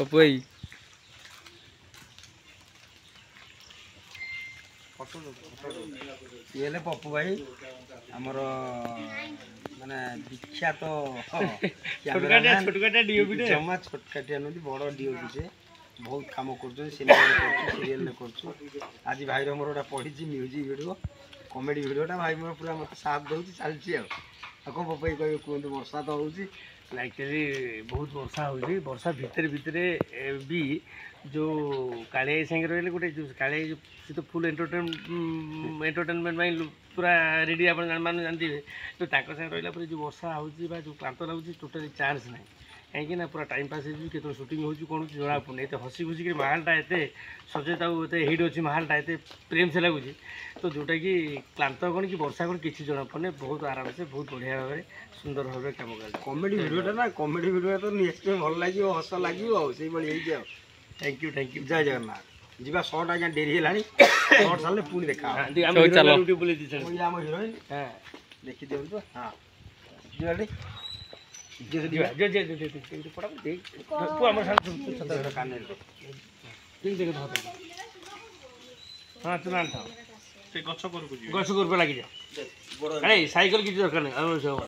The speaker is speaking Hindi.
पप्पू भाई ये ले पप्पू भाई आमर माने विख्यात जमा छोटकाटिया नुदी बड़ डीओपी से बहुत काम कर सीरियल आज भाई मोर गोटा पढ़ी म्यूजिक वीडियो कॉमेडी वीडियोटा भाई मोर पूरा मत साथ दौर चलती कौन पप्पू भाई कह कहते वर्षा तो हो एक्चुअली बहुत वर्षा होगी वर्षा भितर भितर भी जो कालिया संगे रही गोटे जो कालिया जो सी तो फुल एंटरटेनमेंट पूरा रेडी आप जानते तो संगे रहा जो वर्षा हो जो क्लांत लगुच टोटाली चान्स ना कहीं ना पूरा टाइम पास हो शूटिंग हो कौन जना पड़े तो हसी खुशी माहलटा एत सचेत हिट अच्छी माहलटा एत प्रेम से लगुच तो जोटा कि क्लांत कौन कि वर्षा कौन किसी जना पड़े बहुत आराम से बहुत बढ़िया भाव में सुंदर भाव में कम कर कॉमेडी वीडियोटा ना कॉमेडी वीडियो तो नेक्स्ट टाइम भल लगे हस लगे थैंक यू जय जगन्नाथ जीवा शॉर्ट आज्ञा डेरी है शॉर्ट सारे पुणी देखा हिरोइन देखी दिखाँ हाँ हाँ तुम्हें गछ लगी जा साइकेल किसी दरकार नहीं।